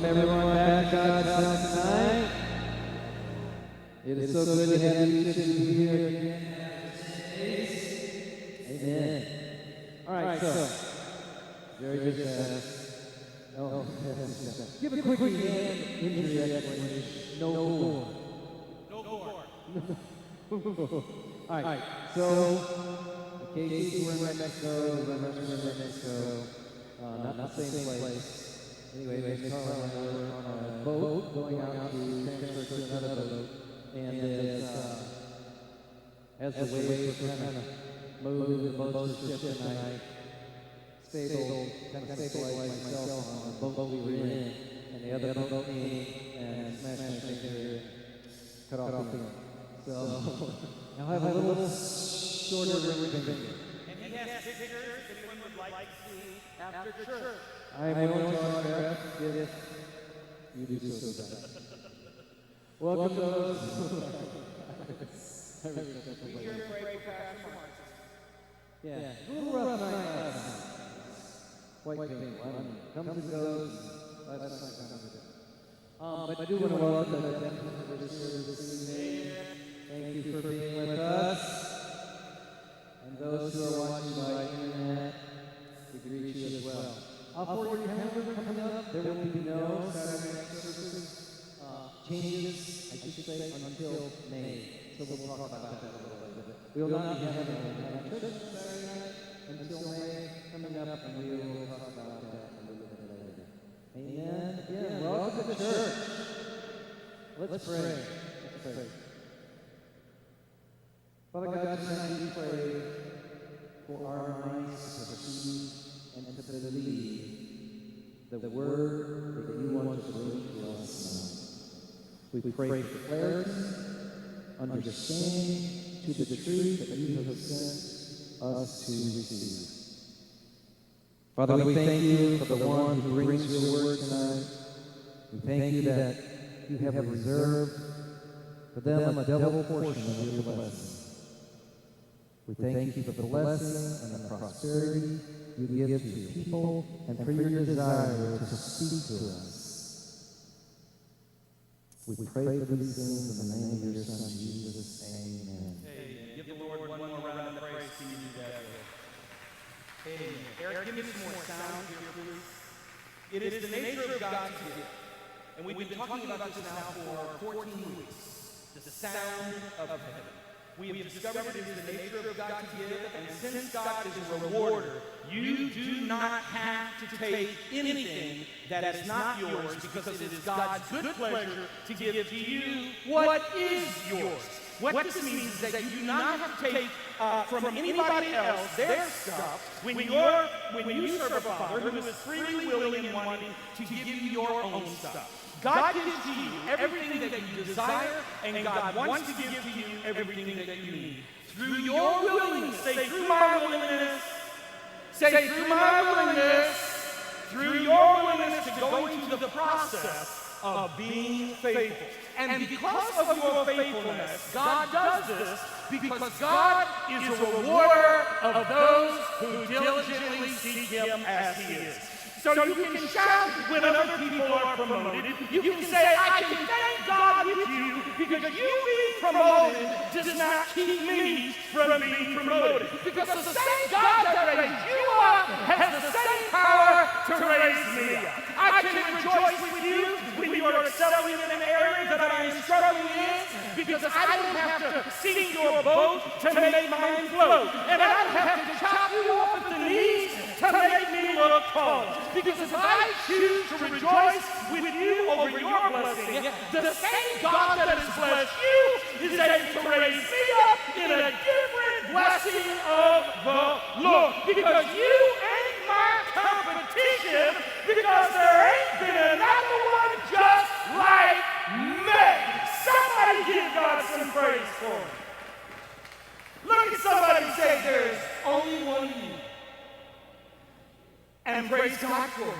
welcome everyone back to God's house tonight. It is so good to have you here again. Amen. All right, so Jerry just asked. Give a quick hand injury explanation. No gore. No gore. All right, so the KCs were in Mexico, the Runners were in Mexico, not the same place. Anyway, Miss Carla and I were on a boat going out to transfer to another boat, and as the waves were kind of moving, the boats were shifting, I stabilized myself on the boat we were in, and the other boat came and smashed my finger and cut off the end. So now I have a little shorter ring finger. And he has pictures that anyone would like to see after church. I am going to autograph if you do so. Welcome those. We hear and pray for Pastor Martin. Yeah, a little rough night last night. Quite painful. I mean, comes and goes. Last night comes and goes. But I do want to welcome the definitely this evening. Thank you for being with us. And those who are watching by internet, we greet you as well. For your calendar coming up, there will be no Saturday night services changes, I should say, until May. So we'll talk about that a little later. We will not be having a church Saturday night until May coming up, and we will talk about that a little bit later. Amen. Again, welcome to church. Let's pray. Let's pray. Father God, tonight we pray for our minds to perceive and to believe the word that you want to bring to us tonight. We pray for clarity, understanding to the truth that you have sent us to receive. Father, we thank you for the one who brings your word tonight. We thank you that you have reserved for them a double portion of your blessing. We thank you for the blessing and the prosperity you give to your people and for your desire to speak to us. We pray for these things in the name of your Son, Jesus. Amen. Amen. Give the Lord one more round of praise to you together. Amen. Eric, give me some more sound here, please. It is the nature of God to give. And we've been talking about this now for 14 weeks. The sound of heaven. We have discovered it is the nature of God to give, and since God is a rewarder, you do not have to take anything that is not yours, because it is God's good pleasure to give to you what is yours. What this means is that you do not have to take from anybody else their stuff when you serve a Father who is freely willing and wanting to give you your own stuff. God gives to you everything that you desire, and God wants to give to you everything that you need. Through your willingness, say through my willingness, say through my willingness, through your willingness to go into the process of being faithful. And because of your faithfulness, God does this because God is a rewarder of those who diligently seek Him as He is. So you can shout when other people are promoted. You can say, I can thank God with you because you being promoted does not keep me from being promoted. Because the same God that raised you up has the same power to raise me up. I can rejoice with you when you are excelling in an area that I am struggling in, because I don't have to sink your boat to make mine float. And I don't have to chop you off at the knees to make me look tall. Because if I choose to rejoice with you over your blessing, the same God that has blessed you is able to raise me up in a different blessing of the Lord. Because you ain't my competition, because there ain't been another one just like me. Somebody give God some praise for him. Look at somebody and say, there's only one you. And praise God for it.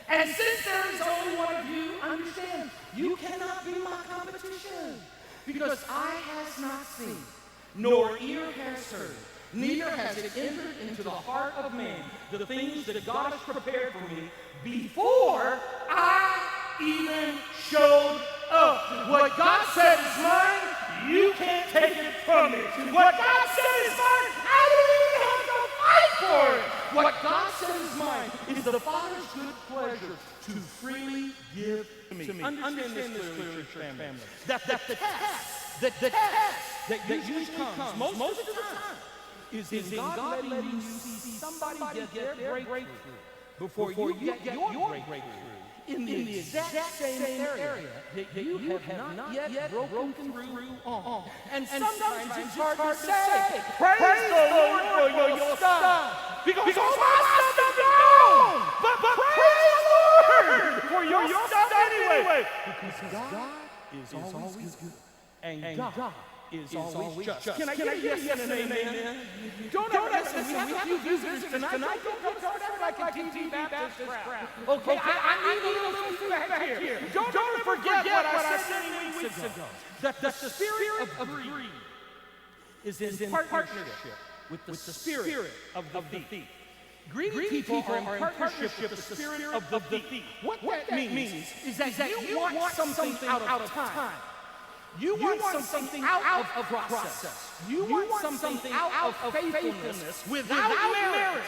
And since there is only one of you, understand, you cannot be my competition. Because eye has not seen, nor ear has heard, neither has it entered into the heart of man the things that God has prepared for me before I even showed up. What God said is mine, you can't take it from me. What God said is mine, I don't even have to fight for it. What God said is mine is the Father's good pleasure to freely give to me. Understand this clearly, church family. That the test that usually comes most of the time is in God letting you see somebody get their breakthrough before you get your breakthrough in the exact same area that you have not yet broken through on. And sometimes it's hard to say, praise the Lord for your stuff, because all my stuff is gone. But praise the Lord for your stuff anyway, because God is always good, and God is always just. Can I get a yes and an amen? Don't listen. We have a few visitors tonight. Don't start like a TV Baptist crowd. Okay, I need a little feedback here. Don't forget what I said many weeks ago. That the spirit of greed is in partnership with the spirit of the thief. Greedy people are in partnership with the spirit of the thief. What that means is that you want something out of time. You want something out of process. You want something out of faithfulness without merit,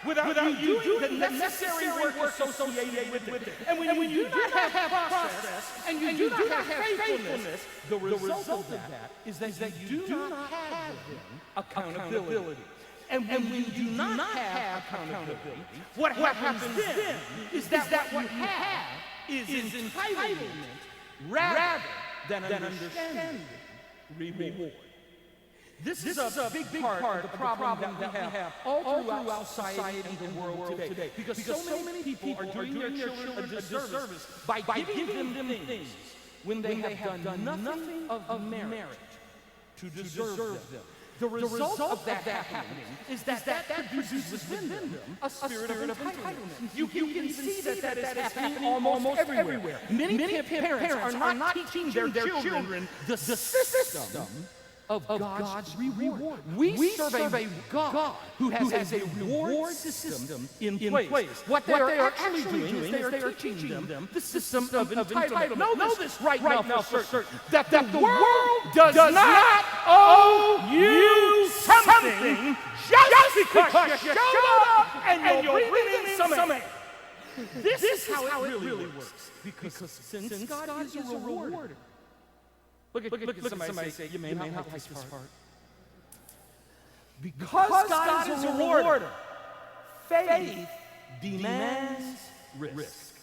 without you doing the necessary work associated with it. And when you do not have process and you do not have faithfulness, the result of that is that you do not have accountability. And when you do not have accountability, what happens then is that what you have is entitlement rather than understanding reward. This is a big part of the problem that we have all throughout society and the world today. Because so many people are doing their children a disservice by giving them things when they have done nothing of merit to deserve them. The result of that happening is that produces within them a spirit of entitlement. You can see that is happening almost everywhere. Many parents are not teaching their children the system of God's reward. We serve a God who has a reward system in place. What they are actually doing is they are teaching them the system of entitlement. Know this right now for certain, that the world does not owe you something just because you showed up and you're breathing some air. This is how it really works. Because since God is a rewarder. Look at somebody say, you may not like this part. Because God is a rewarder, faith demands risk.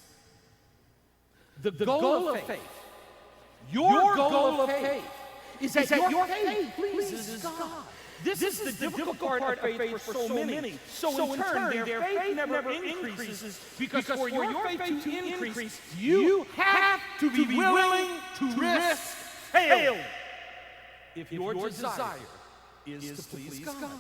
The goal of faith, your goal of faith, is that your faith pleases God. This is the difficult part of faith for so many. So in turn, their faith never increases because for your faith to increase, you have to be willing to risk fail if your desire is to please God.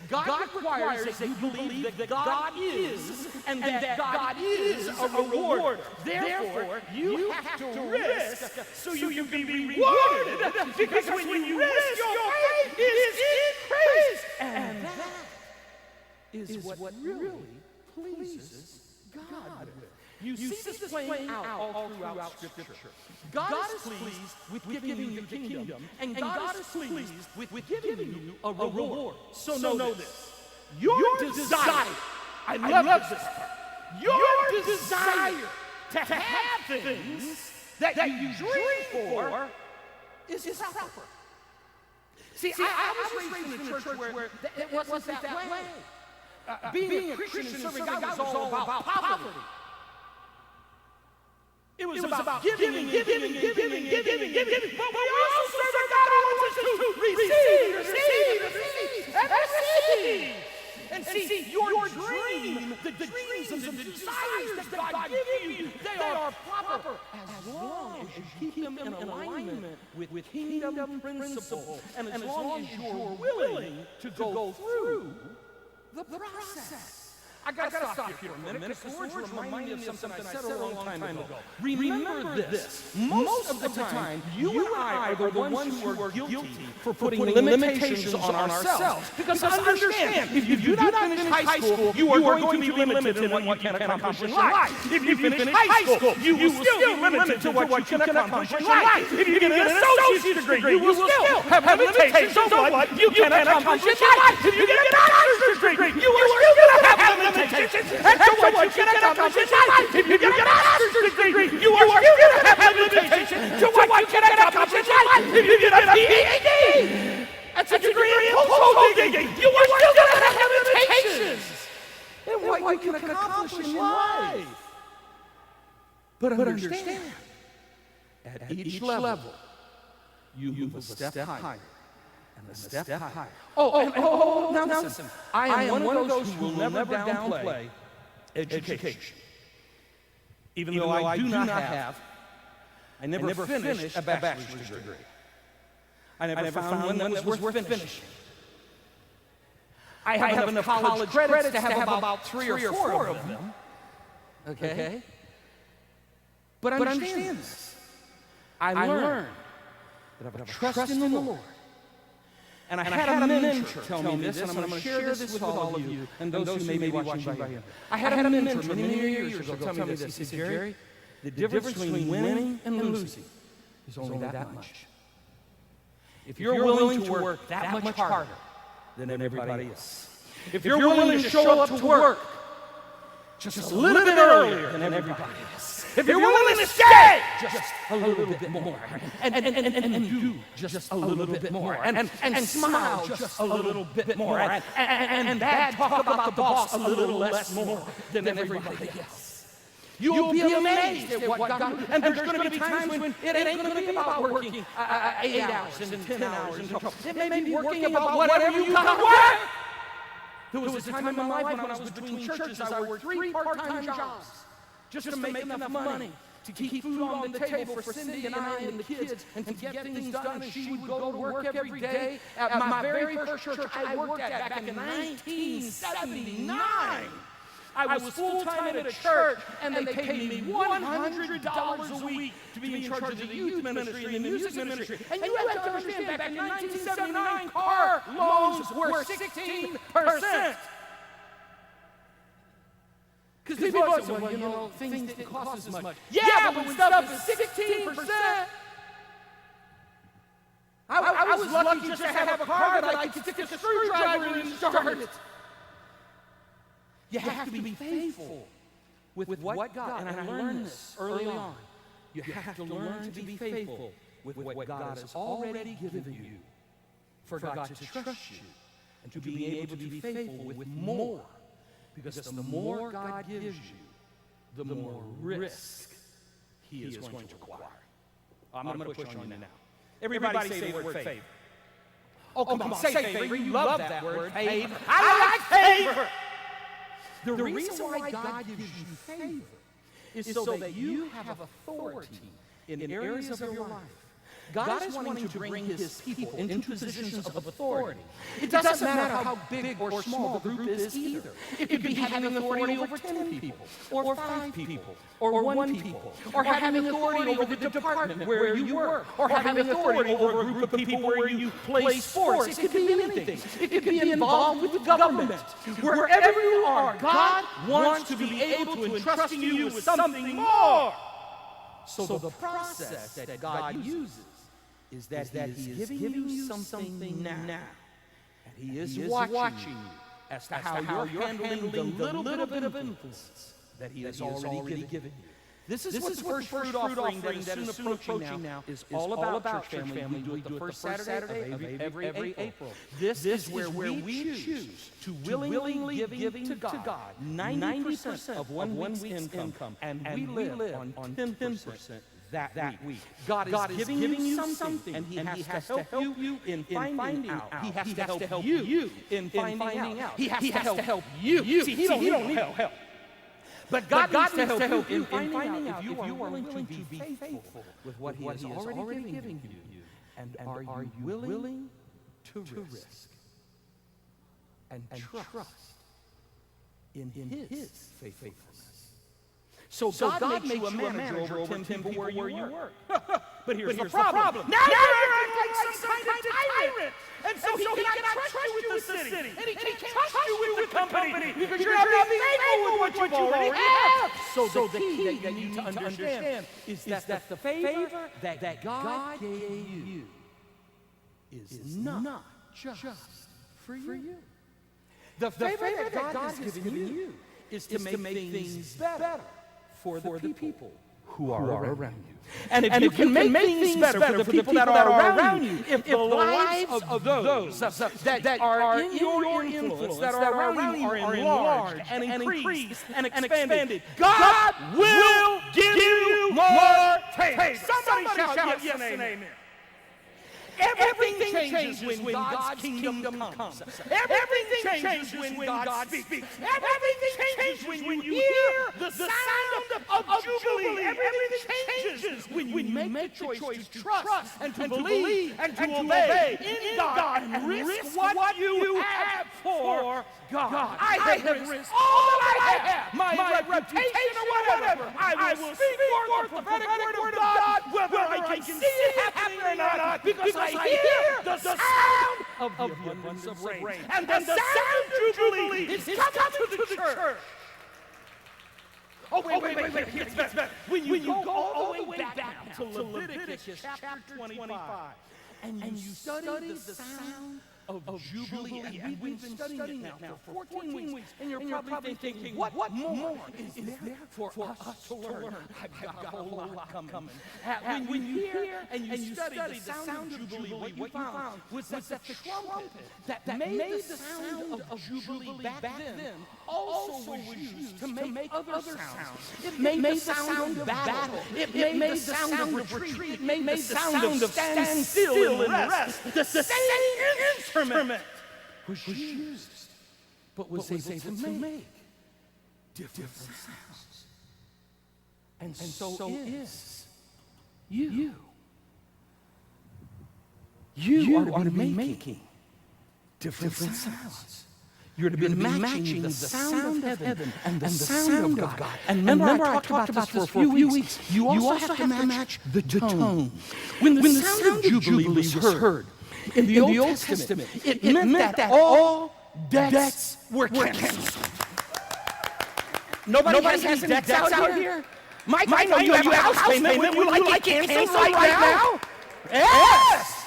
God requires that you believe that God is, and that God is a rewarder. Therefore, you have to risk so you can be rewarded, because when you risk, your faith is increased. And that is what really pleases God. You see this playing out all throughout Scripture. God is pleased with giving you the kingdom, and God is pleased with giving you a reward. So know this. Your desire, I love this part, your desire to have things that you dream for is proper. See, I was raised in a church where it wasn't that way. Being a Christian and serving God was all about poverty. It was about giving and giving and giving and giving and giving. But we also serve a God who wants us to receive and receive. And see, your dream, the dreams and the desires that God gives you, they are proper as long as you keep them in alignment with kingdom principles, and as long as you're willing to go through the process. I got to stop here for a minute because the words remind me of something I said a long time ago. Remember this. Most of the time, you and I are the ones who are guilty for putting limitations on ourselves. Because understand, if you do not finish high school, you are going to be limited in what you can accomplish in life. If you finish high school, you will still be limited to what you can accomplish in life. If you get an associate's degree, you will still have limitations on what you can accomplish in life. If you get a master's degree, you are still going to have limitations as to what you can accomplish in life. If you get a master's degree, you are still going to have limitations to what you can accomplish in life. If you get a PhD, that's a degree in posthole digging, you are still going to have limitations in what you can accomplish in life. But understand, at each level, you move a step higher. And a step higher. Now listen. I am one of those who will never downplay education. Even though I do not have, I never finished a bachelor's degree. I never found one that was worth finishing. I have enough college credits to have about 3 or 4 of them. Okay? But understand this. I learned that if I trust in the Lord, and I had a mentor tell me this, and I'm going to share this with all of you, and those who may be watching by him. I had a mentor many years ago tell me this. He said, Jerry, the difference between winning and losing is only that much. If you're willing to work that much harder than everybody else, if you're willing to show up to work just a little bit earlier than everybody else, if you're willing to stay just a little bit more, and do just a little bit more, and smile just a little bit more, and bad talk about the boss a little less more than everybody else, you'll be amazed at what God can do. And there's going to be times when it ain't going to be about working 8 hours and 10 hours and 12. It may be working about whatever you got to work. There was a time in my life when I was between churches, I worked 3 part-time jobs just to make enough money to keep food on the table for Cindy and I and the kids, and to get things done. And she would go to work every day. At my very first church I worked at back in 1979, I was full-time at a church, and they paid me $100 a week to be in charge of the youth ministry and the music ministry. And you have to understand, back in 1979, car loans were 16%. Because people say, well, you know, things didn't cost as much. Yeah, but when stuff is 16%, I was lucky just to have a car that I could stick a screwdriver in and start it. You have to be faithful with what God, and I learned this early on. You have to learn to be faithful with what God has already given you, for God to trust you, and to be able to be faithful with more. Because the more God gives you, the more risk He is going to require. I'm going to push on you now. Everybody say the word favor. Oh, come on, say favor. You love that word, favor. I like favor. The reason why God gives you favor is so that you have authority in areas of your life. God is wanting to bring His people into positions of authority. It doesn't matter how big or small the group is either. It could be having authority over 10 people, or 5 people, or 1 people, or having authority over the department where you work, or having authority over a group of people where you play sports. It could be anything. It could be involved with the government. Wherever you are, God wants to be able to entrust you with something more. So the process that God uses is that He is giving you something now. And He is watching you as to how you're handling the little bit of influence that He has already given you. This is what the first fruit offering that is soon approaching now is all about, church family. We do it the first Saturday of every April. This is where we choose to willingly give to God 90% of 1 week's income, and we live on 10% that week. God is giving you something, and He has to help you in finding out. He has to help you in finding out. He has to help you. See, He don't need help. But God needs to help you in finding out if you are willing to be faithful with what He has already given you. And are you willing to risk and trust in his faithfulness. So God makes you a manager over 10 people where you work. But here's the problem. Now you're acting like some kind of tyrant. And so he cannot trust you with the city. And he can't trust you with the company. Because you're not being faithful with what you already have. So the key that you need to understand is that the favor that God gave you is not just for you. The favor that God has given you is to make things better for the people who are around you. And if you can make things better for the people that are around you, if the lives of those that are in your influence, that are around you, are enlarged and increased and expanded, God will give you more favor. Somebody shout yes and amen. Everything changes when God's kingdom comes. Everything changes when God speaks. Everything changes when you hear the sound of Jubilee. Everything changes when you make the choice to trust and to believe and to obey in God and risk what you have for God. I have risked all that I have, my reputation or whatever. I will speak forth the prophetic word of God, whether I can see it happening or not, because I hear the sound of the abundance of rain. And the sound of Jubilee is coming to the church. Oh, wait. It's better. When you go all the way back to Leviticus chapter 25, and you study the sound of Jubilee, and we've been studying it now for 14 weeks, and you're probably thinking, what more is there for us to learn? I've got a whole lot coming. When you hear and you study the sound of Jubilee, what you found was that the trumpet that made the sound of Jubilee back then also was used to make other sounds. It made the sound of battle. It made the sound of retreat. It made the sound of stand still and rest. The same instrument was used, but was able to make different sounds. And so is you. You are to be making different sounds. You're to be matching the sound of heaven and the sound of God. And remember I talked about this for a few weeks. You also have to match the tone. When the sound of Jubilee was heard in the Old Testament, it meant that all debts were canceled. Nobody has any debts out here? Mike, I know you have a house payment. Would you like it canceled right now? Yes!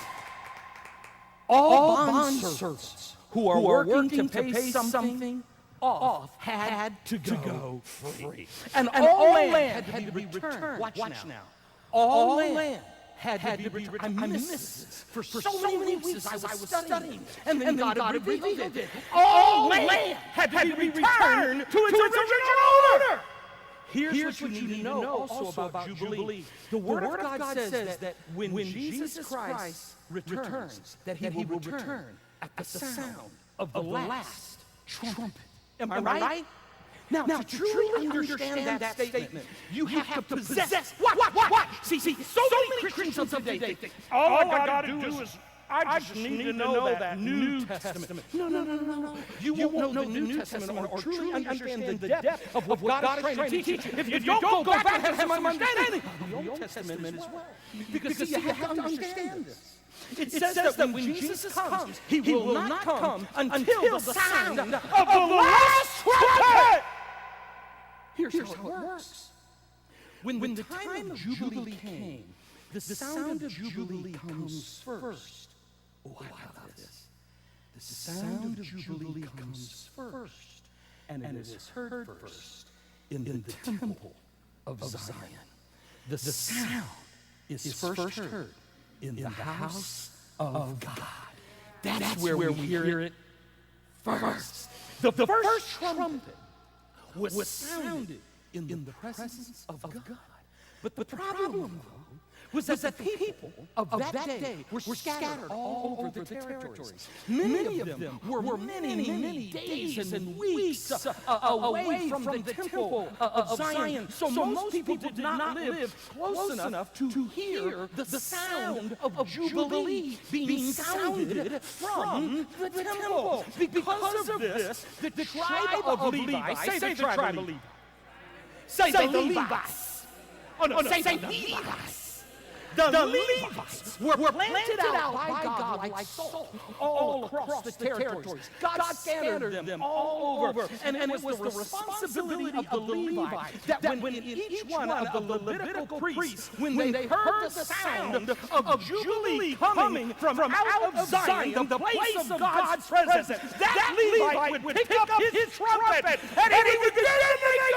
All bond servants who are working to pay something off had to go free. And all land had to be returned. Watch now. All land had to be returned. I missed this for so many weeks as I was studying. And then God revealed it. All land had to be returned to its original owner. Here's what you need to know also about Jubilee. The Word of God says that when Jesus Christ returns, that he will return at the sound of the last trumpet. Am I right? Now, to truly understand that statement, you have to possess. What? See, so many Christians of today think, all I got to do is, I just need to know that New Testament. No. You won't know the New Testament or truly understand the depth of what God is trying to teach you if you don't go back and have some understanding of the Old Testament as well. Because see, you have to understand this. It says that when Jesus comes, he will not come until the sound of the last trumpet. Here's how it works. When the time of Jubilee came, the sound of Jubilee comes first. Oh, I love this. The sound of Jubilee comes first, and it is heard first in the temple of Zion. The sound is first heard in the house of God. That's where we hear it first. The first trumpet was sounded in the presence of God. But the problem, though, was that the people of that day were scattered all over the territories. Many of them were many days and weeks away from the temple of Zion. So most people did not live close enough to hear the sound of Jubilee being sounded from the temple. Because of this, the tribe of Levi, say the tribe of Levi. Say the Levites. Oh no, say Levites. The Levites were planted out by God like salt all across the territories. God scattered them all over. And it was the responsibility of the Levi that when each one of the Levitical priests, when they heard the sound of Jubilee coming from out of Zion, the place of God's presence, that Levite would pick up his trumpet and he would make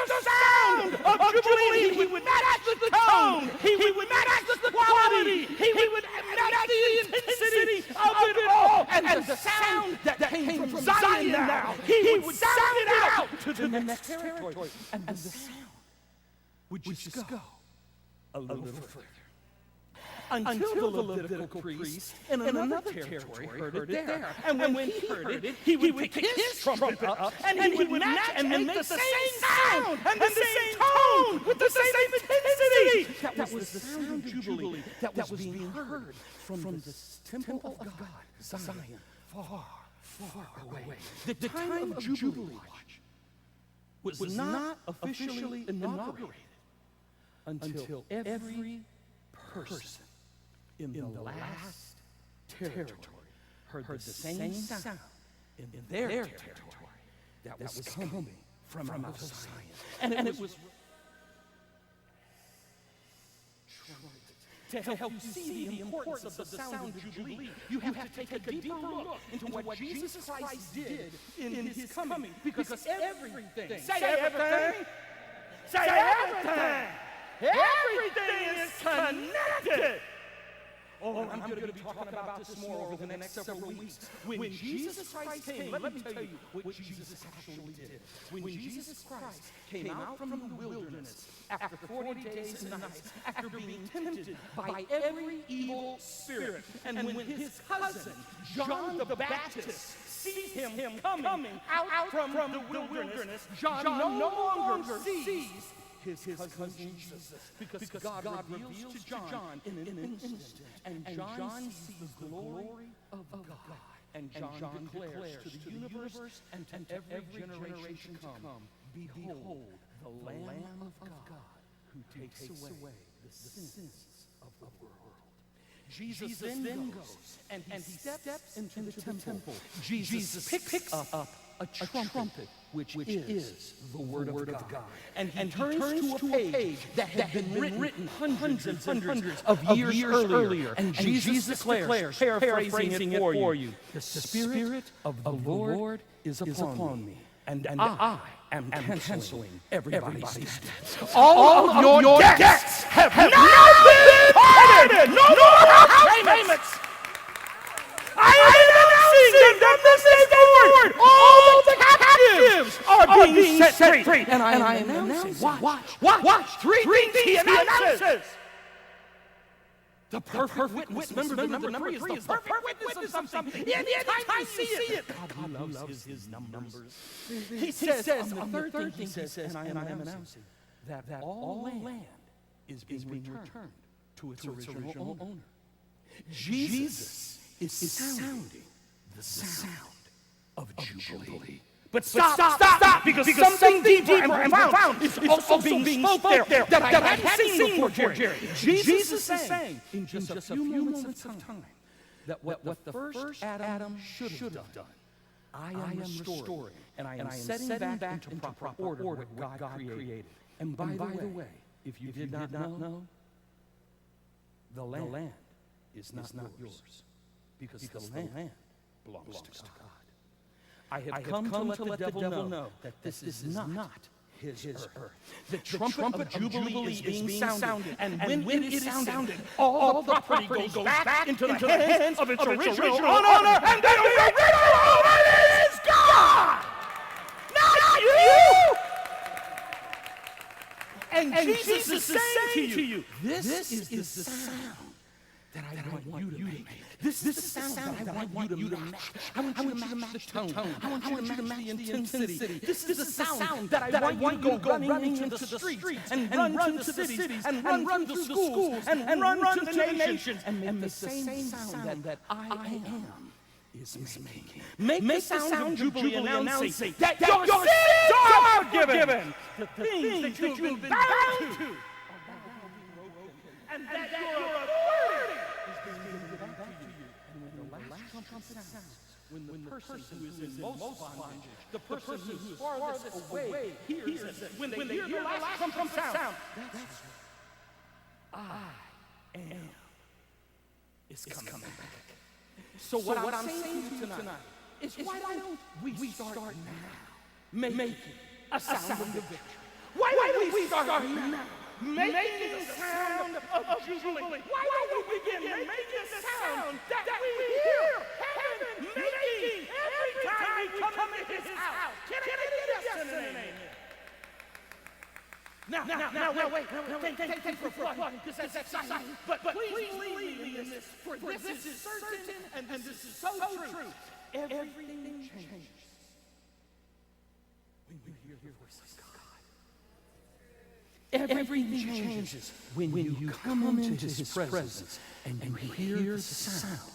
the sound of Jubilee. He would match the tone. He would match the quality. He would match the intensity of it all. And the sound that came from Zion now, he would sound it out to the next territory. And the sound would just go a little further. Until the Levitical priest in another territory heard it there. And when he heard it, he would pick his trumpet up, and he would match and make the same sound, and the same tone, with the same intensity. That was the sound of Jubilee that was being heard from the temple of God, Zion, far away. The time of Jubilee was not officially inaugurated until every person in the last territory heard the same sound in their territory that was coming from out of Zion. And it was to help you see the importance of the sound of Jubilee, you have to take a deeper look into what Jesus Christ did in his coming. Because everything, say everything, say everything, everything is connected. Oh, and I'm going to be talking about this more over the next several weeks. When Jesus Christ came, let me tell you what Jesus actually did. When Jesus Christ came out from the wilderness after 40 days and nights, after being tempted by every evil spirit, and when his cousin, John the Baptist, sees him coming out from the wilderness, John no longer sees his cousin Jesus, because God reveals to John in an instant, and John sees the glory of God, and John declares to the universe and to every generation to come, behold, the Lamb of God who takes away the sins of the world. Jesus then goes and he steps into the temple. Jesus picks up a trumpet, which is the Word of God. And he turns to a page that had been written hundreds and hundreds of years earlier. And Jesus declares, paraphrasing it for you, the Spirit of the Lord is upon me, and I am canceling everybody's debts. All of your debts have now been pardoned. No more house payments. I am announcing that this is the Lord. All the captives are being set free. And I am announcing, watch, three things he announces. The perfect witness. Remember, the number three is the perfect witness of something. Anytime you see it. God loves his numbers. He says, on the third thing, he says, and I am announcing that all land is being returned to its original owner. Jesus is sounding the sound of Jubilee. But stop, because something deeper and profound is also being spoke there that I hadn't seen before, Jerry. Jesus is saying, in just a few moments of time, that what the first Adam should have done, I am restoring, and I am setting back into proper order what God created. And by the way, if you did not know, the land is not yours, because the land belongs to God. I have come to let the devil know that this is not his earth. The trumpet of Jubilee is being sounded, and when it is sounded, all the property goes back into the hands of its original owner, and the original owner is God, not you! And Jesus is saying to you, this is the sound that I want you to make. This is the sound that I want you to match. I want you to match the tone. I want you to match the intensity. This is the sound that I want you to go running into the streets and run to the cities and run to the schools and run to the nations and make the same sound that I am is making. Make the sound of Jubilee announcing that your sins are forgiven. The things that you have been bound to and that your authority is being given back to you. And when the last trumpet sounds, when the person who is in most bondage, the person who is farthest away hears it, when they hear the last trumpet sound, that's what I am is coming back. So what I'm saying to you tonight is why don't we start now making a sound of victory? Why don't we start now making the sound of Jubilee? Why don't we begin making the sound that we hear heaven making every time we come into his house? Can I get a yes and an amen? Now, wait. Thank you for applauding, because that's exciting. But please believe me in this, for this is certain and this is so true. Everything changes when we hear the voice of God. Everything changes when you come into his presence and you hear the sound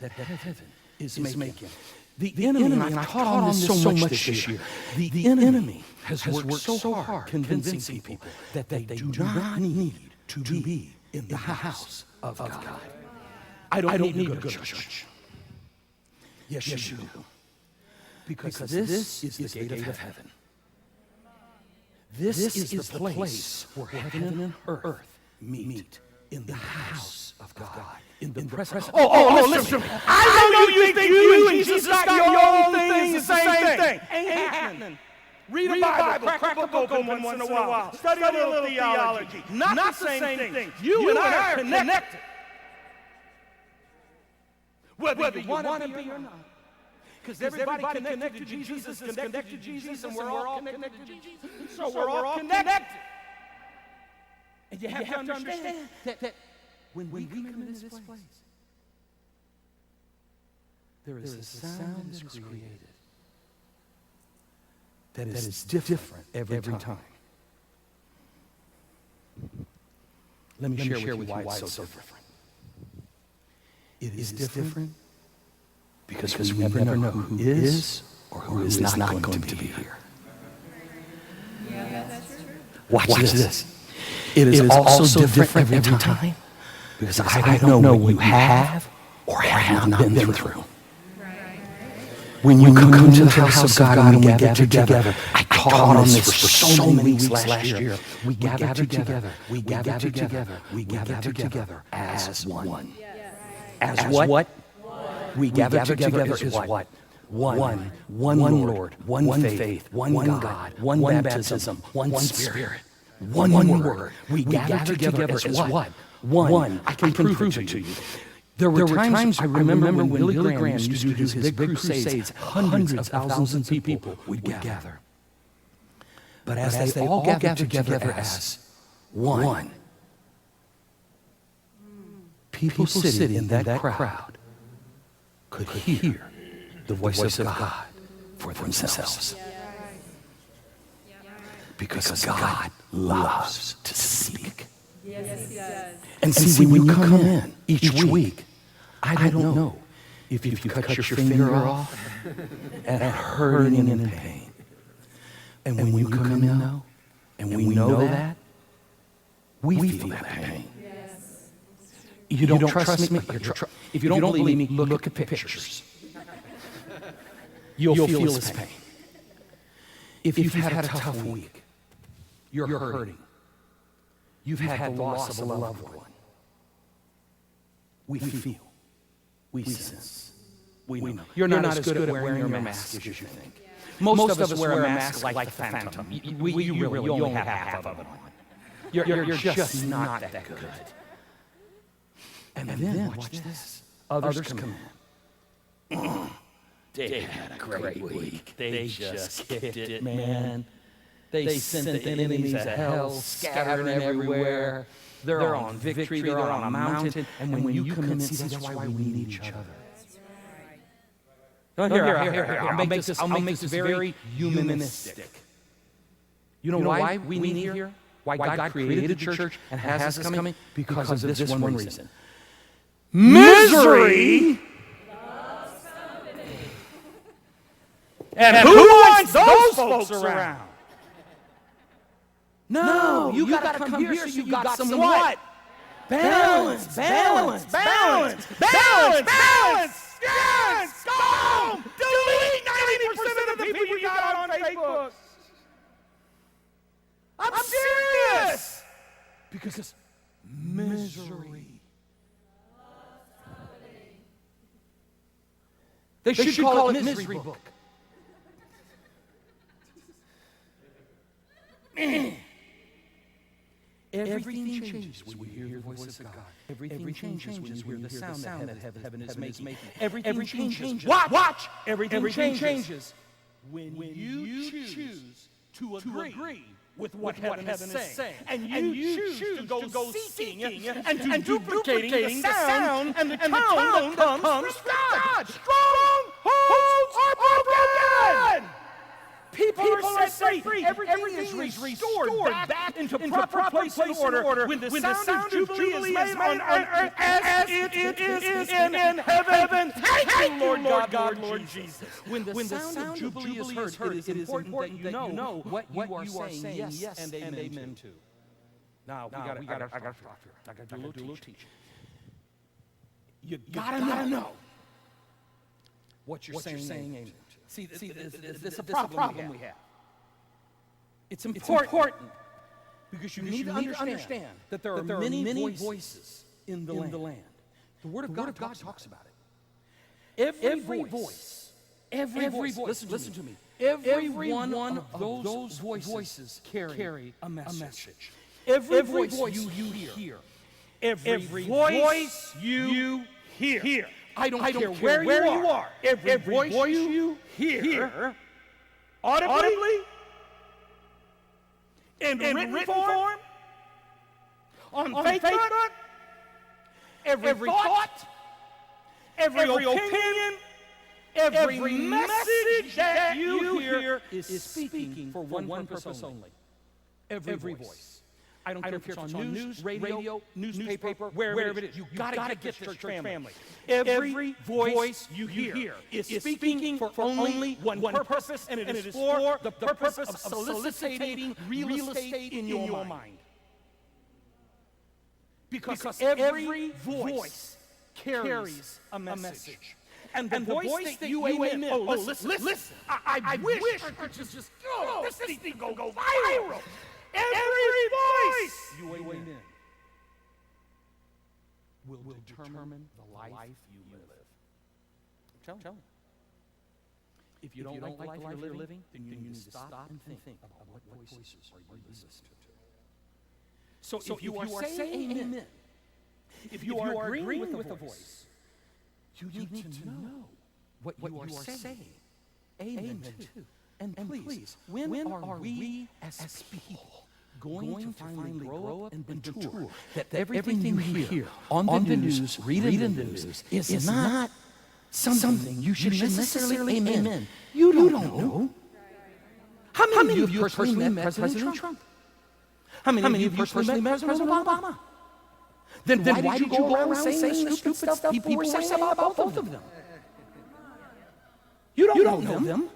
that heaven is making. The enemy, and I've taught on this so much this year, the enemy has worked so hard convincing people that they do not need to be in the house of God. I don't need to go to church. Yes, you do. Because this is the gate of heaven. This is the place where heaven and earth meet in the house of God. In the presence. Listen. I know you think you and Jesus got your own thing. It's the same thing. Ain't happening. Read a Bible, crack a book open once in a while. Study a little theology. Not the same thing. You and I are connected. Whether you want to be or not. Because everybody connected to Jesus is connected to Jesus, and we're all connected to Jesus. So we're all connected. And you have to understand that when we come into this place, there is a sound that is created that is different every time. Let me share with you why it's so different. It is different because we never know who is or who is not going to be here. Yeah, that's true. Watch this. It is also different every time because I don't know what you have or have not been through. When you come to the house of God and we gather together, I taught on this for so many weeks last year. We gather together. We gather together. We gather together as one. As what? We gather together as what? One Lord, one faith, one God, one baptism, one Spirit, one word. We gather together as what? One. I can prove it to you. There were times I remember when Billy Graham used to do his big crusades, hundreds of thousands of people would gather. But as they all gathered together as one, people sitting in that crowd could hear the voice of God for themselves. Because God loves to speak. Yes, he does. And see, when you come in each week, I don't know if you've cut your finger off and are hurting and in pain. And when you come in now, and we know that, we feel that pain. Yes. You don't trust me? If you don't believe me, look at pictures. You'll feel his pain. If you've had a tough week, you're hurting. You've had the loss of a loved one. We feel. We sense. We know. You're not as good at wearing your mask as you think. Most of us wear a mask like the Phantom. You only have half of it on. You're just not that good. And then, watch this. Others come in. They had a great week. They just kicked it, man. They sent the enemies of hell scattering everywhere. They're on victory. They're on a mountain. And when you come in, see, that's why we need each other. Here. I'll make this very humanistic. You know why we need here? Why God created the church and has us coming? Because of this one reason. Misery. And who wants those folks around? No, you got to come here so you got some what? Balance. Yes! Go home! Delete 90% of the people you got on Facebook. I'm serious! Because it's misery. They should call it Misery Book. Everything changes when we hear the voice of God. Everything changes when you hear the sound that heaven is making. Everything changes. Watch! Everything changes when you choose to agree with what heaven is saying. And you choose to go seeking and duplicating the sound and the tone that comes from God. Strongholds are broken! People are set free. Everything is restored back into proper place and order when the sound of Jubilee is made on earth as it is in heaven. Thank you, Lord God, Lord Jesus. When the sound of Jubilee is heard, it is important that you know what you are saying yes and amen to. Now, I got to do a little teaching. You got to know what you're saying amen to. See, this is a problem we have. It's important because you need to understand that there are many voices in the land. The Word of God talks about it. Every voice, listen to me. Every one of those voices carry a message. Every voice you hear. Every voice you hear. I don't care where you are. Every voice you hear, audibly, in written form, on Facebook, every thought, every opinion, every message that you hear is speaking for one purpose only. Every voice. I don't care if it's on news, radio, newspaper, wherever it is. You got to get the church family. Every voice you hear is speaking for only one purpose, and it is for the purpose of soliciting real estate in your mind. Because every voice carries a message. And the voice that you amen. Oh, listen. I wish I could just this thing go viral. Every voice you amen will determine the life you live. Tell me. If you don't like the life you're living, then you need to stop and think about what voices are you listening to. So if you are saying amen, if you are agreeing with the voice, you need to know what you are saying amen to. And please, when are we as people going to finally grow up and mature that everything you hear on the news, read in the news, is not something you should necessarily amen? You don't know. How many of you personally met President Trump? How many of you personally met President Obama? Then why did you go around saying the stupid stuff people were saying about both of them? You don't know them.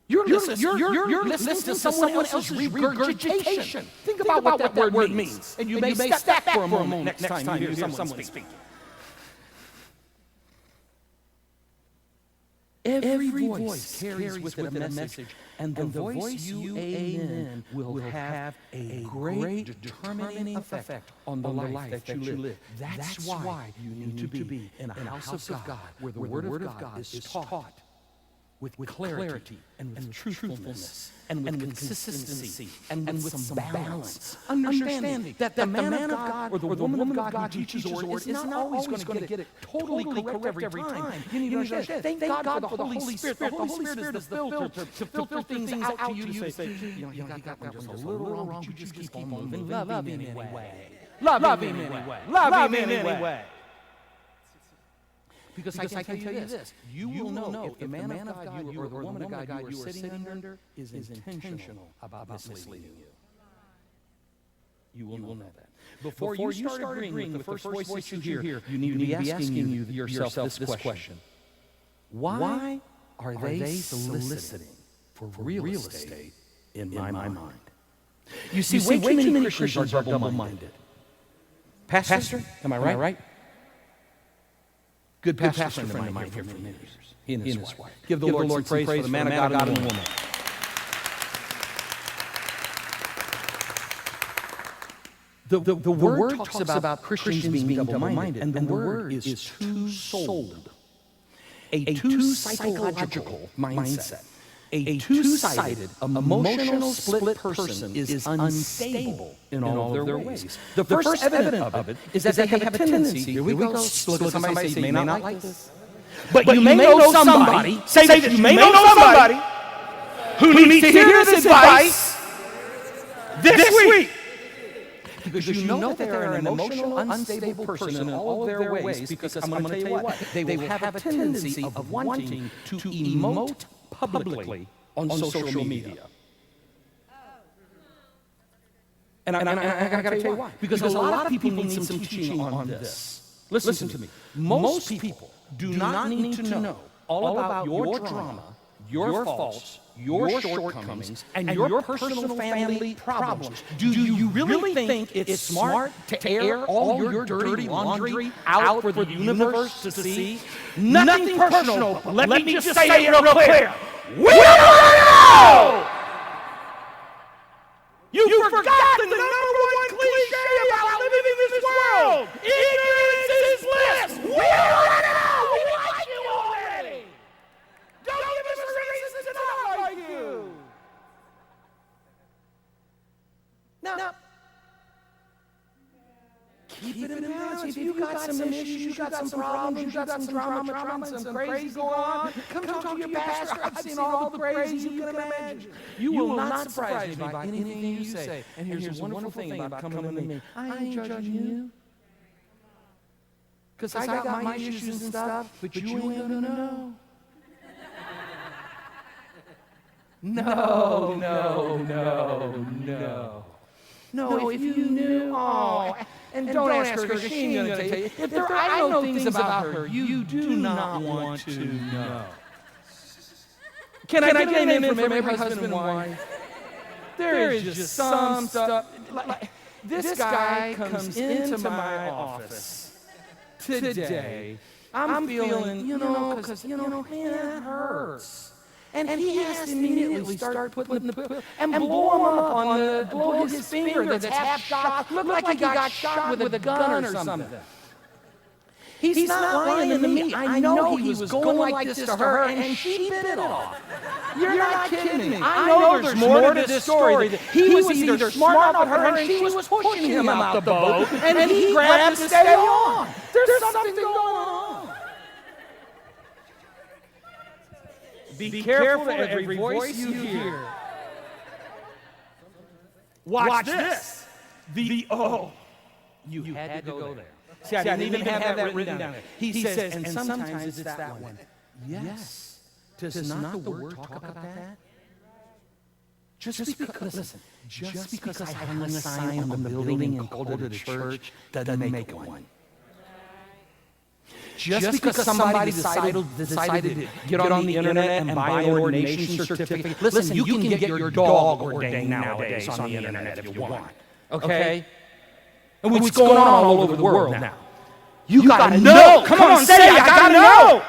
You're listening to someone else's regurgitation. Think about what that word means. And you may step back for a moment next time you hear someone speak. Every voice carries with it a message, and the voice you amen will have a great determining effect on the life that you live. That's why you need to be in a house of God where the Word of God is taught with clarity and with truthfulness and with consistency and with some balance. Understanding that the man of God or the woman of God who teaches the word is not always going to get it totally correct every time. You need to understand. Thank God for the Holy Spirit. The Holy Spirit is the filter to filter things out to you to say, you got one just a little wrong, but you just keep on moving. Love him anyway. Love him anyway. Love him anyway. Because I can tell you this, you will know if the man of God or the woman of God you are sitting under is intentional about misleading you. You will know that. Before you start agreeing with the first voice that you hear, you need to be asking yourself this question. Why are they soliciting for real estate in my mind? You see, way too many Christians are double-minded. Pastor, am I right? Good pastor friend of mine here for many years. He and his wife. Give the Lord some praise for the man of God and the woman. The word talks about Christians being double-minded, and the word is two-souled. A two-psychological mindset. A two-sided, emotional split person is unstable in all of their ways. The first evidence of it is that they have a tendency, here we go, look at somebody say, you may not like this, but you may know somebody, say that you may know somebody who needs to hear this advice this week. Because you know that they're an emotional, unstable person in all of their ways, because I'm going to tell you what, they will have a tendency of wanting to emote publicly on social media. And I got to tell you why. Because a lot of people need some teaching on this. Listen to me. Most people do not need to know all about your drama, your faults, your shortcomings, and your personal family problems. Do you really think it's smart to air all your dirty laundry out for the universe to see? Nothing personal, but let me just say it real clear. We don't know! You forgot the number one cliche about living in this world. Ignorance is bliss. We don't know! We like you already! Don't give us a reason to not like you! Now, keep it in balance. If you've got some issues, you've got some problems, you've got some drama, some crazy going on, come talk to your pastor. I've seen all the crazy you can imagine. You will not surprise me by anything you say. And here's the wonderful thing about coming to me. I ain't judging you. Because I got my issues and stuff, but you ain't gonna know. No, if you knew, and don't ask her, because she ain't going to tell you. If I know things about her you do not want to know. Can I get a name from every husband and wife? There is just some stuff. This guy comes into my office today. I'm feeling, because, man, that hurts. And he has to immediately start putting the pill and blow him up on blow his finger that's half shot. Look like he got shot with a gun or something. He's not lying to me. I know he was going like this to her, and she bit it off. You're not kidding me. I know there's more to this story. He was either smart enough with her, and she was pushing him out the boat, and he grabbed to stay on. There's something going on. Be careful of every voice you hear. Watch this. You had to go there. See, I didn't even have that written down there. He says, and sometimes it's that one. Yes. Does not the word talk about that? Just because I hung a sign on the building and called it a church doesn't make it one. Just because somebody decided to get on the internet and buy an ordination certificate. Listen, you can get your dog ordained nowadays on the internet if you want. Okay? And what's going on all over the world now? You gotta know. Come on, say it. I gotta know.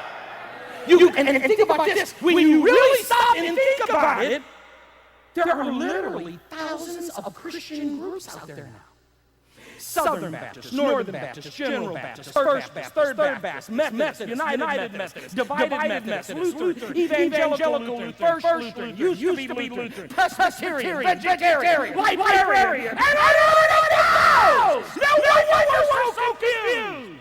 And think about this. When you really stop and think about it, there are literally thousands of Christian groups out there now. Southern Baptist, Northern Baptist, General Baptist, First Baptist, Third Baptist, Methodist, United Methodist, Divided Methodist, Lutheran, Evangelical Lutheran, First Lutheran, used to be Lutheran, Presbyterian, Vegetarian, Librarian, and I don't know! No wonder we're so confused!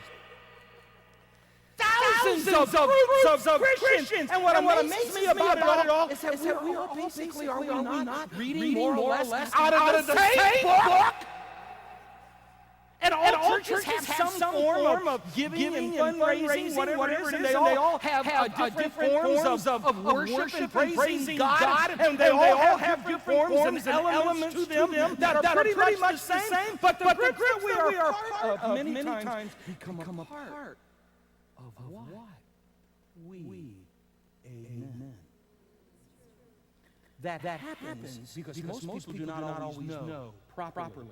Thousands of groups of Christians. And what amazes me about it all is that we are basically, are we not, reading more or less out of the same book? And all churches have some form of giving and fundraising, whatever it is, and they all have different forms of worship and praising God, and they all have different forms and elements to them that are pretty much the same, but the groups that we are part of many times become a part of what? We. Amen. That happens because most people do not always know properly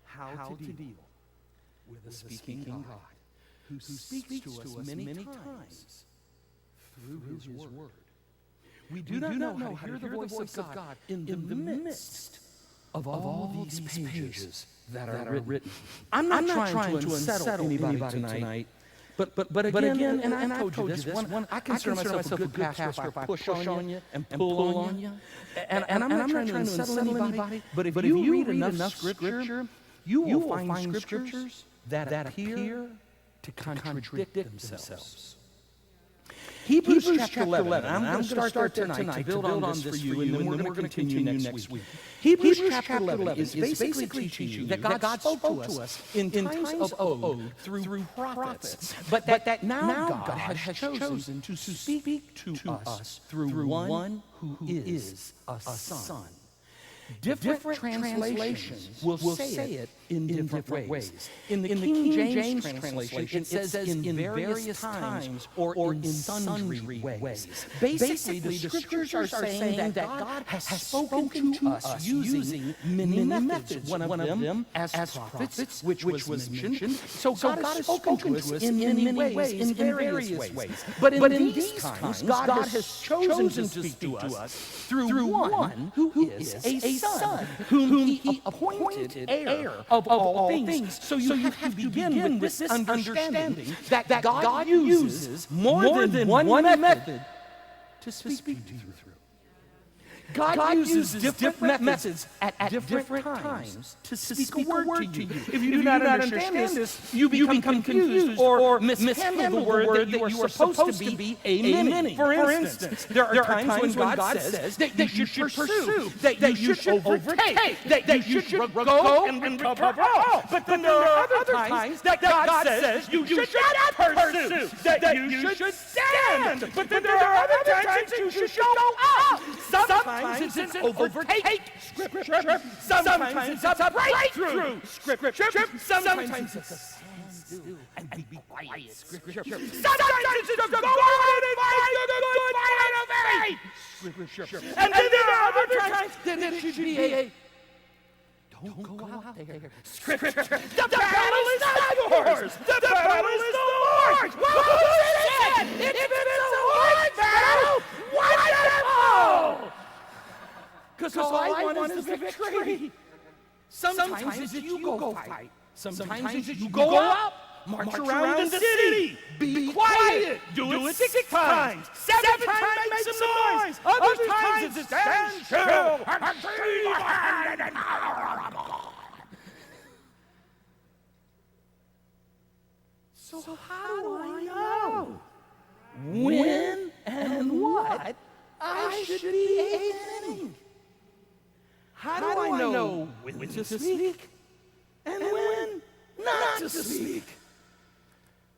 how to deal with a speaking God who speaks to us many times through His Word. We do not know how to hear the voice of God in the midst of all these pages that are written. I'm not trying to unsettle anybody tonight. But again, and I told you this, I consider myself a good pastor if I push on you and pull on you. And I'm not trying to unsettle anybody, but if you read enough Scripture, you will find Scriptures that appear to contradict themselves. Hebrews chapter 11. I'm going to start there tonight to build on this for you, and then we're going to continue next week. Hebrews chapter 11 is basically teaching you that God spoke to us in times of old through prophets, but that now God has chosen to speak to us through one who is a Son. Different translations will say it in different ways. In the King James translation, it says in various times or in sundry ways. Basically, the Scriptures are saying that God has spoken to us using many methods. One of them as prophets, which was mentioned. So God has spoken to us in many ways, in various ways. But in these times, God has chosen to speak to us through one who is a Son, whom He appointed heir of all things. So you have to begin with this understanding that God uses more than one method to speak to you through. God uses different methods at different times to speak a word to you. If you do not understand this, you become confused or mishandle the word that you are supposed to be amening. For instance, there are times when God says that you should pursue, that you should overtake, that you should go and recover all. But then there are other times that God says you should not pursue, that you should stand. But then there are other times that you should go up. Sometimes it's overtake Scripture. Sometimes it's a breakthrough Scripture. Sometimes it's a stand still and be quiet Scripture. Sometimes it's a go out and fight the good fight of faith Scripture. And then there are other times that it should be a don't go out there Scripture. The battle is not yours. The battle is the Lord's. Whoa, if it is the Lord's battle, wonderful! Because all I want is the victory. Sometimes it's you go fight. Sometimes it's you go up. March around the city. Be quiet. Do it 6 times. 7 times make some noise. Other times it's stand still and see the hand and power of God. So how do I know when and what I should be aiming? How do I know when to speak and when not to speak?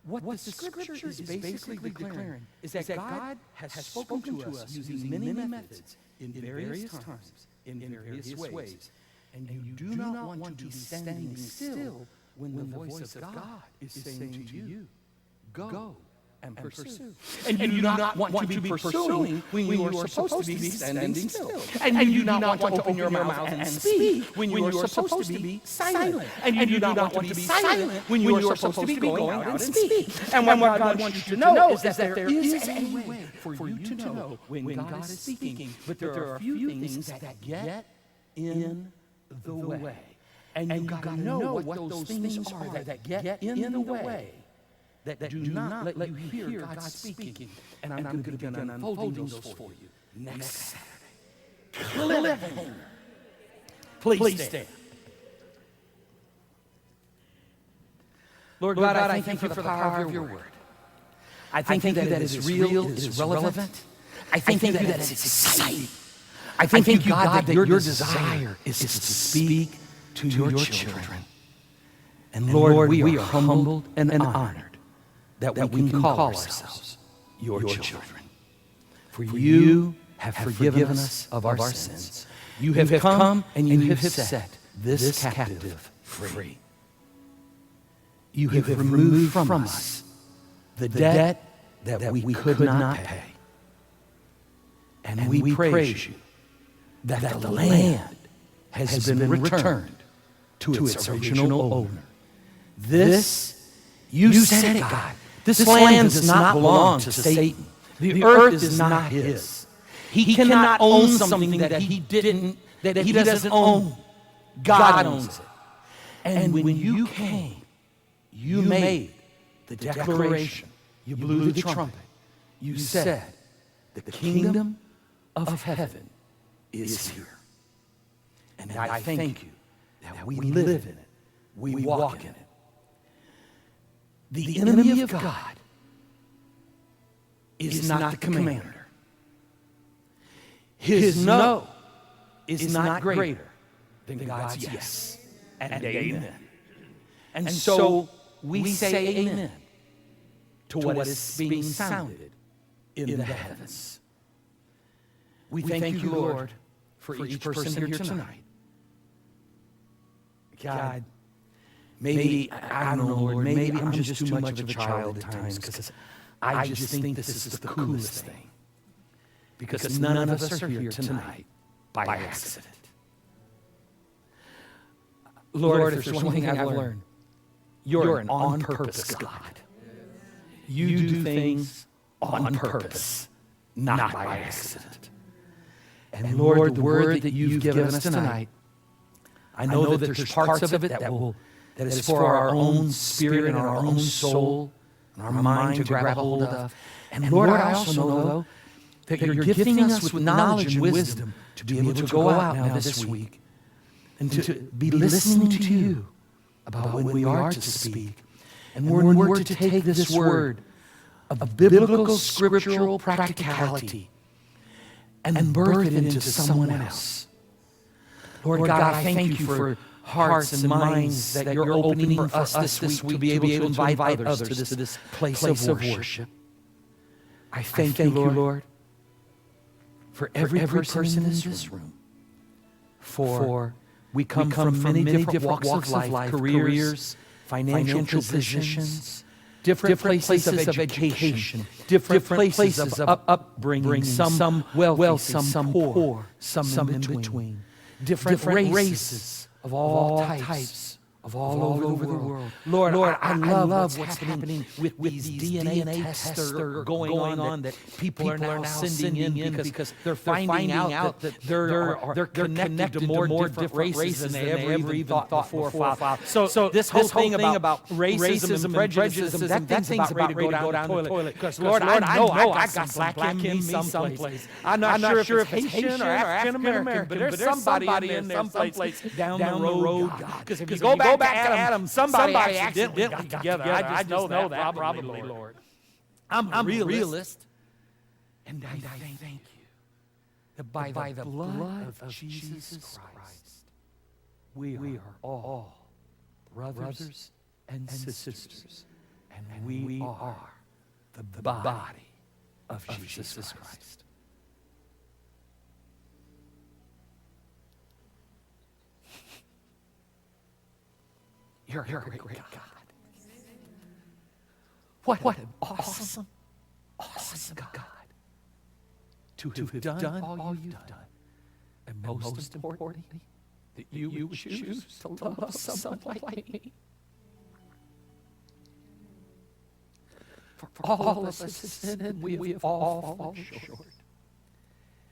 What the Scripture is basically declaring is that God has spoken to us using many methods in various times, in various ways. And you do not want to be standing still when the voice of God is saying to you, go and pursue. And you do not want to be pursuing when you are supposed to be standing still. And you do not want to open your mouth and speak when you are supposed to be silent. And you do not want to be silent when you are supposed to be going out and speak. And what God wants you to know is that there is a way for you to know when God is speaking. But there are a few things that get in the way. And you got to know what those things are that get in the way, that do not let you hear God speaking. And I'm going to begin unfolding those for you next Saturday. Cliffhanger. Please stand. Lord God, I thank you for the power of your word. I thank you that it is real, it is relevant. I thank you that it's exciting. I thank you, God, that your desire is to speak to your children. And Lord, we are humbled and honored that we can call ourselves your children. For you have forgiven us of our sins. You have come and you have set this captive free. You have removed from us the debt that we could not pay. And we praise you that the land has been returned to its original owner. This, you said it, God. This land does not belong to Satan. The earth is not his. He cannot own something that he doesn't own. God owns it. And when you came, you made the declaration. You blew the trumpet. You said, the kingdom of heaven is here. And I thank you that we live in it. We walk in it. The enemy of God is not the commander. His no is not greater than God's yes and amen. And so we say amen to what is being sounded in the heavens. We thank you, Lord, for each person here tonight. God, maybe, I don't know, Lord, maybe I'm just too much of a child at times because I just think this is the coolest thing. Because none of us are here tonight by accident. Lord, if there's one thing I've learned, you're an on-purpose God. You do things on purpose, not by accident. And Lord, the word that you've given us tonight, I know that there's parts of it that is for our own spirit and our own soul and our mind to grab a hold of. And Lord, I also know, though, that you're gifting us with knowledge and wisdom to be able to go out now this week and to be listening to you about when we are to speak and when we're to take this word of biblical scriptural practicality and birth it into someone else. Lord God, I thank you for hearts and minds that you're opening for us this week to be able to invite others to this place of worship. I thank you, Lord, for every person in this room. For we come from many different walks of life, careers, financial positions, different places of education, different places of upbringing, some wealthy, some poor, some in between, different races of all types, of all over the world. Lord, I love what's happening with these DNA tests that are going on that people are now sending in because they're finding out that they're connected to more different races than they ever even thought before. So this whole thing about racism and prejudice, that thing's about ready to go down the toilet. Because Lord, I know I got some black in me someplace. I'm not sure if it's Haitian or African American, but there's somebody in there someplace down the road. Because if you go back to Adam, somebody accidentally got together. I just know that probably, Lord. I'm a realist. And I thank you that by the blood of Jesus Christ, we are all brothers and sisters. And we are the body of Jesus Christ. You're a great God. What an awesome God to have done all you've done. And most importantly, that you would choose to love someone like me. For all of us have sinned and we have all fallen short.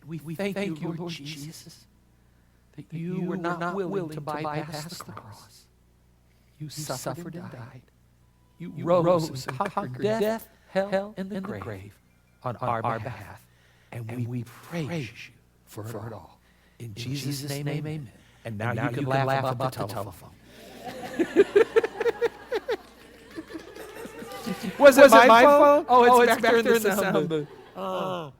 We thank you, Lord Jesus, that you were not willing to bypass the cross. You suffered and died. You rose and conquered death, hell, and the grave on our behalf. And we praise you for it all. In Jesus' name, amen. And now you can laugh about the telephone. Was it my phone? Oh, it's back there in the sound booth. Oh.